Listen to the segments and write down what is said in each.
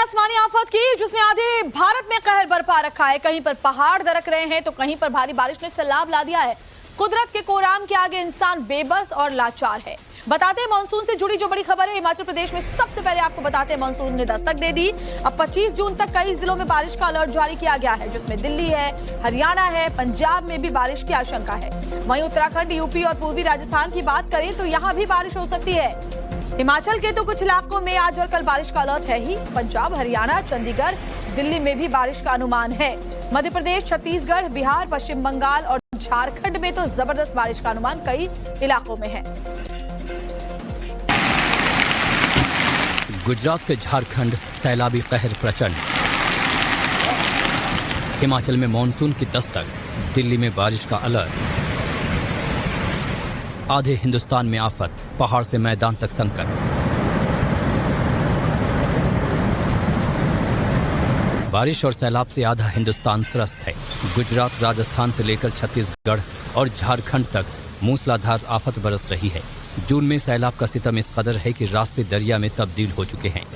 आसमानी आफत की जिसने आधे भारत में कहर बरपा रखा है। कहीं पर पहाड़ दरक रहे हैं तो कहीं पर भारी बारिश ने सैलाब ला दिया है। कुदरत के कोराम के आगे इंसान बेबस और लाचार है। बताते हैं मानसून से जुड़ी जो बड़ी खबर है। हिमाचल प्रदेश में सबसे पहले आपको बताते हैं मानसून ने दस्तक दे दी। अब 25 जून तक कई जिलों में बारिश का अलर्ट जारी किया गया है, जिसमें दिल्ली है, हरियाणा है, पंजाब में भी बारिश की आशंका है। वहीं उत्तराखंड, यूपी और पूर्वी राजस्थान की बात करें तो यहाँ भी बारिश हो सकती है। हिमाचल के तो कुछ इलाकों में आज और कल बारिश का अलर्ट है ही। पंजाब, हरियाणा, चंडीगढ़, दिल्ली में भी बारिश का अनुमान है। मध्य प्रदेश, छत्तीसगढ़, बिहार, पश्चिम बंगाल और झारखंड में तो जबरदस्त बारिश का अनुमान कई इलाकों में है। गुजरात से झारखंड सैलाबी कहर प्रचंड। हिमाचल में मॉनसून की दस्तक, दिल्ली में बारिश का अलर्ट। आधे हिंदुस्तान में आफत, पहाड़ से मैदान तक संकट। बारिश और सैलाब से आधा हिंदुस्तान त्रस्त है। गुजरात, राजस्थान से लेकर छत्तीसगढ़ और झारखंड तक मूसलाधार आफत बरस रही है। जून में सैलाब का सितम इस कदर है कि रास्ते दरिया में तब्दील हो चुके हैं।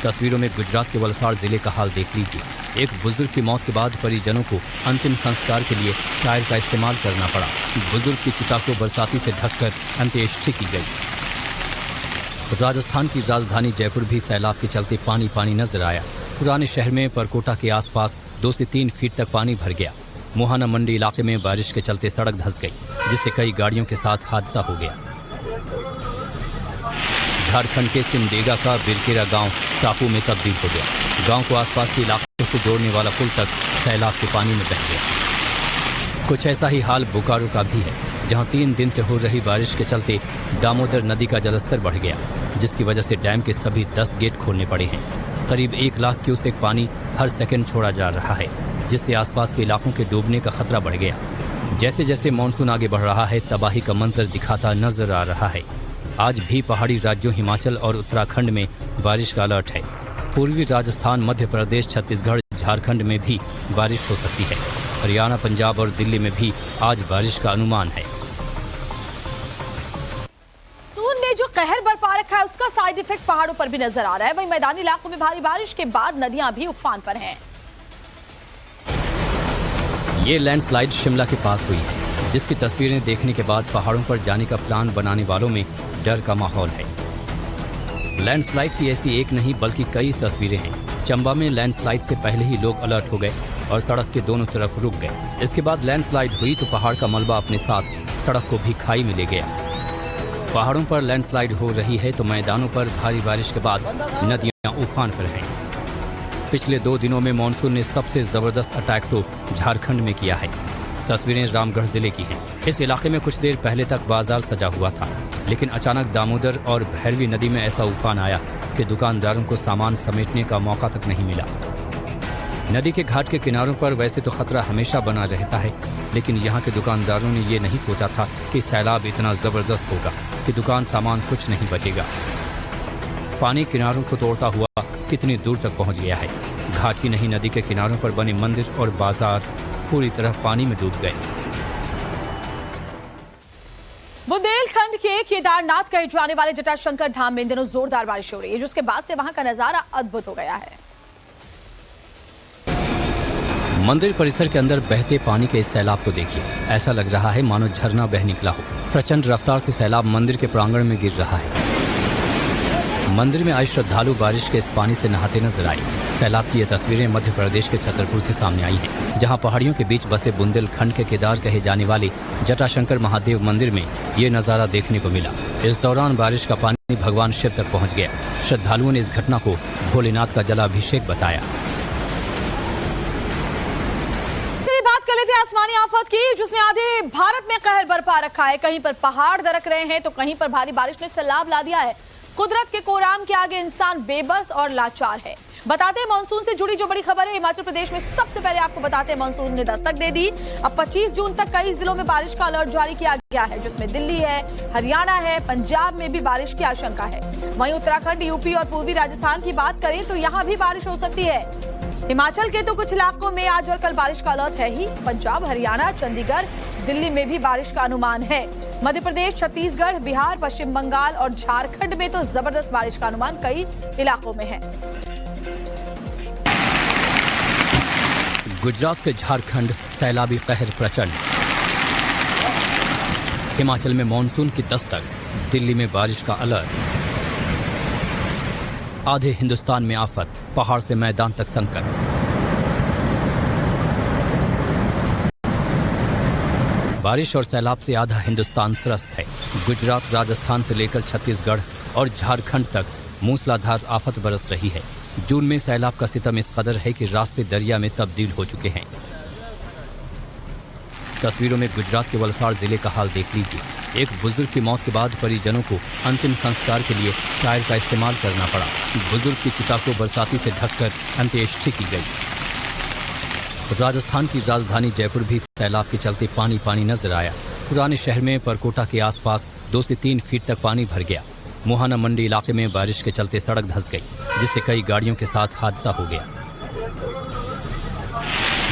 तस्वीरों में गुजरात के वलसाड़ जिले का हाल देख लीजिए। एक बुजुर्ग की मौत के बाद परिजनों को अंतिम संस्कार के लिए टायर का इस्तेमाल करना पड़ा। बुजुर्ग की चिता को बरसाती से ढककर अंत्येष्टि की गई। राजस्थान की राजधानी जयपुर भी सैलाब के चलते पानी पानी नजर आया। पुराने शहर में परकोटा के आसपास 2 से 3 फीट तक पानी भर गया। मोहाना मंडी इलाके में बारिश के चलते सड़क धंस गई, जिससे कई गाड़ियों के साथ हादसा हो गया। झारखंड के सिमडेगा का बिरकेरा गांव टापू में तब्दील हो गया। गांव को आसपास के इलाकों से जोड़ने वाला पुल तक सैलाब के पानी में बह गया। कुछ ऐसा ही हाल बोकारो का भी है, जहां 3 दिन से हो रही बारिश के चलते दामोदर नदी का जलस्तर बढ़ गया, जिसकी वजह से डैम के सभी 10 गेट खोलने पड़े हैं। करीब 1 लाख क्यूसेक पानी हर सेकंड छोड़ा जा रहा है, जिससे आसपास के इलाकों के डूबने का खतरा बढ़ गया। जैसे जैसे मानसून आगे बढ़ रहा है, तबाही का मंजर दिखाता नजर आ रहा है। आज भी पहाड़ी राज्यों हिमाचल और उत्तराखंड में बारिश का अलर्ट है। पूर्वी राजस्थान, मध्य प्रदेश, छत्तीसगढ़, झारखंड में भी बारिश हो सकती है। हरियाणा, पंजाब और दिल्ली में भी आज बारिश का अनुमान है। ने जो कहर बरपा रखा है उसका साइड इफेक्ट पहाड़ों पर भी नजर आ रहा है। वहीं मैदानी इलाकों में भारी बारिश के बाद नदियां भी उफान पर हैं। ये लैंडस्लाइड शिमला के पास हुई है, जिसकी तस्वीरें देखने के बाद पहाड़ों पर जाने का प्लान बनाने वालों में डर का माहौल है। लैंडस्लाइड की ऐसी एक नहीं बल्कि कई तस्वीरें हैं। चंबा में लैंडस्लाइड से पहले ही लोग अलर्ट हो गए और सड़क के दोनों तरफ रुक गए। इसके बाद लैंडस्लाइड हुई तो पहाड़ का मलबा अपने साथ सड़क को भी खाई में ले गया। पहाड़ों पर लैंडस्लाइड हो रही है तो मैदानों पर भारी बारिश के बाद नदियां उफान पर हैं। पिछले 2 दिनों में मानसून ने सबसे जबरदस्त अटैक तो झारखंड में किया है। तस्वीरें रामगढ़ जिले की हैं। इस इलाके में कुछ देर पहले तक बाजार सजा हुआ था, लेकिन अचानक दामोदर और भैरवी नदी में ऐसा उफान आया कि दुकानदारों को सामान समेटने का मौका तक नहीं मिला। नदी के घाट के किनारों पर वैसे तो खतरा हमेशा बना रहता है, लेकिन यहाँ के दुकानदारों ने ये नहीं सोचा था कि सैलाब इतना जबरदस्त होगा कि दुकान सामान कुछ नहीं बचेगा। पानी किनारों को तोड़ता हुआ कितनी दूर तक पहुँच गया है। घाट ही नहीं, नदी के किनारों पर बने मंदिर और बाजार पूरी तरह पानी में डूब गए। बुंदेलखंड के केदारनाथ कहे जाने वाले जटाशंकर धाम में इन दिनों जोरदार बारिश हो रही है, जिसके बाद से वहां का नजारा अद्भुत हो गया है। मंदिर परिसर के अंदर बहते पानी के इस सैलाब को देखिए। ऐसा लग रहा है मानो झरना बह निकला हो। प्रचंड रफ्तार से सैलाब मंदिर के प्रांगण में गिर रहा है। मंदिर में आए श्रद्धालु बारिश के इस पानी से नहाते नजर आए। सैलाब की ये तस्वीरें मध्य प्रदेश के छतरपुर से सामने आई हैं, जहां पहाड़ियों के बीच बसे बुंदेलखंड के केदार कहे जाने वाले जटाशंकर महादेव मंदिर में ये नजारा देखने को मिला। इस दौरान बारिश का पानी भगवान शिव तक पहुंच गया। श्रद्धालुओं ने इस घटना को भोलेनाथ का जलाभिषेक बताया। आसमानी आफत की जिसने आधे भारत में कहर बरपा रखा है। कहीं पर पहाड़ दरक रहे हैं तो कहीं पर भारी बारिश ने सैलाब ला दिया है। कुदरत के कोराम के आगे इंसान बेबस और लाचार है। बताते हैं मानसून से जुड़ी जो बड़ी खबर है। हिमाचल प्रदेश में सबसे पहले आपको बताते हैं मानसून ने दस्तक दे दी। अब 25 जून तक कई जिलों में बारिश का अलर्ट जारी किया गया है, जिसमें दिल्ली है, हरियाणा है, पंजाब में भी बारिश की आशंका है। वहीं उत्तराखंड, यूपी और पूर्वी राजस्थान की बात करें तो यहाँ भी बारिश हो सकती है। हिमाचल के तो कुछ इलाकों में आज और कल बारिश का अलर्ट है ही। पंजाब, हरियाणा, चंडीगढ़, दिल्ली में भी बारिश का अनुमान है। मध्य प्रदेश, छत्तीसगढ़, बिहार, पश्चिम बंगाल और झारखंड में तो जबरदस्त बारिश का अनुमान कई इलाकों में है। गुजरात से झारखंड सैलाबी कहर प्रचंड। हिमाचल में मानसून की दस्तक, दिल्ली में बारिश का अलर्ट। आधे हिंदुस्तान में आफत, पहाड़ से मैदान तक संकट। बारिश और सैलाब से आधा हिंदुस्तान त्रस्त है। गुजरात, राजस्थान से लेकर छत्तीसगढ़ और झारखंड तक मूसलाधार आफत बरस रही है। जून में सैलाब का सितम इस कदर है कि रास्ते दरिया में तब्दील हो चुके हैं। तस्वीरों में गुजरात के वलसाड़ जिले का हाल देख लीजिए। एक बुजुर्ग की मौत के बाद परिजनों को अंतिम संस्कार के लिए टायर का इस्तेमाल करना पड़ा। बुजुर्ग की चिता को बरसाती से ढककर अंत्येष्टि की गई। राजस्थान की राजधानी जयपुर भी सैलाब के चलते पानी पानी नजर आया। पुराने शहर में परकोटा के आसपास 2 से 3 फीट तक पानी भर गया। मुहाना मंडी इलाके में बारिश के चलते सड़क धंस गई, जिससे कई गाड़ियों के साथ हादसा हो गया।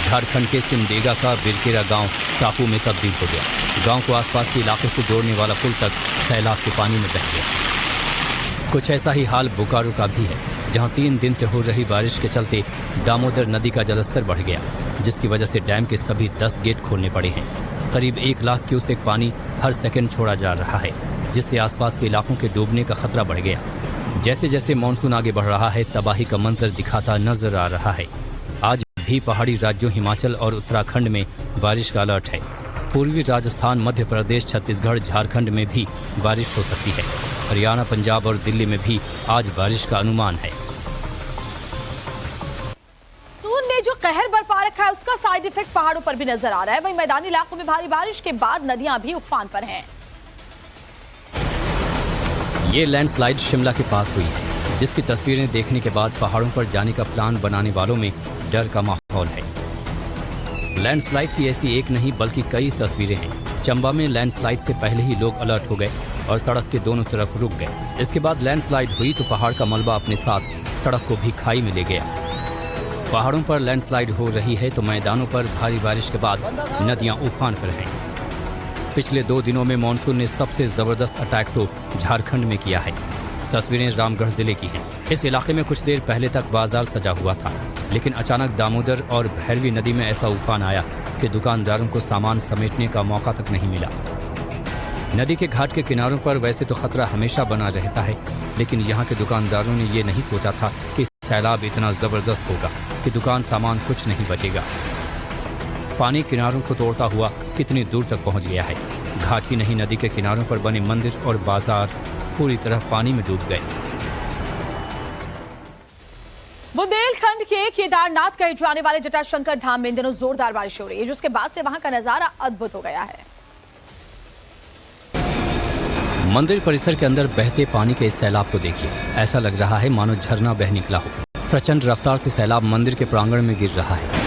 झारखंड के सिमडेगा का बिरकेरा गांव टापू में तब्दील हो गया। गांव को आसपास के इलाके से जोड़ने वाला पुल तक सैलाब के पानी में बह गया। कुछ ऐसा ही हाल बोकारो का भी है, जहां 3 दिन से हो रही बारिश के चलते दामोदर नदी का जलस्तर बढ़ गया, जिसकी वजह से डैम के सभी 10 गेट खोलने पड़े हैं। करीब 1 लाख क्यूसेक पानी हर सेकंड छोड़ा जा रहा है, जिससे आसपास के इलाकों के डूबने का खतरा बढ़ गया। जैसे जैसे मानसून आगे बढ़ रहा है, तबाही का मंजर दिखाता नजर आ रहा है। आज भी पहाड़ी राज्यों हिमाचल और उत्तराखंड में बारिश का अलर्ट है। पूर्वी राजस्थान, मध्य प्रदेश, छत्तीसगढ़, झारखंड में भी बारिश हो सकती है। हरियाणा, पंजाब और दिल्ली में भी आज बारिश का अनुमान है। ने जो कहर बरपा रखा है, उसका साइड इफेक्ट पहाड़ों पर भी नजर आ रहा है। वहीं मैदानी इलाकों में भारी बारिश के बाद नदियां भी उफान पर हैं। ये लैंडस्लाइड शिमला के पास हुई है, जिसकी तस्वीरें देखने के बाद पहाड़ों पर जाने का प्लान बनाने वालों में डर का माहौल है। लैंडस्लाइड की ऐसी एक नहीं बल्कि कई तस्वीरें हैं। चंबा में लैंडस्लाइड से पहले ही लोग अलर्ट हो गए और सड़क के दोनों तरफ रुक गए। इसके बाद लैंडस्लाइड हुई तो पहाड़ का मलबा अपने साथ सड़क को भी खाई में ले गया। पहाड़ों पर लैंडस्लाइड हो रही है तो मैदानों पर भारी बारिश के बाद नदियां उफान पर हैं। पिछले 2 दिनों में मानसून ने सबसे जबरदस्त अटैक तो झारखंड में किया है। तस्वीरें रामगढ़ जिले की हैं। इस इलाके में कुछ देर पहले तक बाजार सजा हुआ था, लेकिन अचानक दामोदर और भैरवी नदी में ऐसा उफान आया कि दुकानदारों को सामान समेटने का मौका तक नहीं मिला। नदी के घाट के किनारों पर वैसे तो खतरा हमेशा बना रहता है, लेकिन यहाँ के दुकानदारों ने ये नहीं सोचा था कि सैलाब इतना जबरदस्त होगा कि दुकान सामान कुछ नहीं बचेगा। पानी किनारों को तोड़ता हुआ कितनी दूर तक पहुंच गया है। घाट ही नहीं, नदी के किनारों पर बने मंदिर और बाजार पूरी तरह पानी में डूब गए। बुंदेलखंड के केदारनाथ कहे जाने वाले जटाशंकर धाम में इन दिनों जोरदार बारिश हो रही है, जिसके बाद से वहां का नजारा अद्भुत हो गया है। मंदिर परिसर के अंदर बहते पानी के इस सैलाब को देखिए। ऐसा लग रहा है मानो झरना बह निकला हो। प्रचंड रफ्तार से सैलाब मंदिर के प्रांगण में गिर रहा है।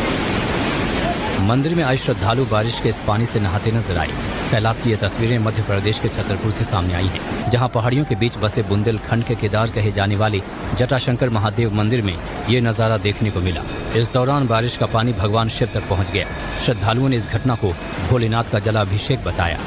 मंदिर में आए श्रद्धालु बारिश के इस पानी से नहाते नजर आए। सैलाब की ये तस्वीरें मध्य प्रदेश के छतरपुर से सामने आई हैं, जहां पहाड़ियों के बीच बसे बुंदेलखंड के केदार कहे जाने वाले जटाशंकर महादेव मंदिर में ये नजारा देखने को मिला। इस दौरान बारिश का पानी भगवान शिव तक पहुंच गया। श्रद्धालुओं ने इस घटना को भोलेनाथ का जलाभिषेक बताया।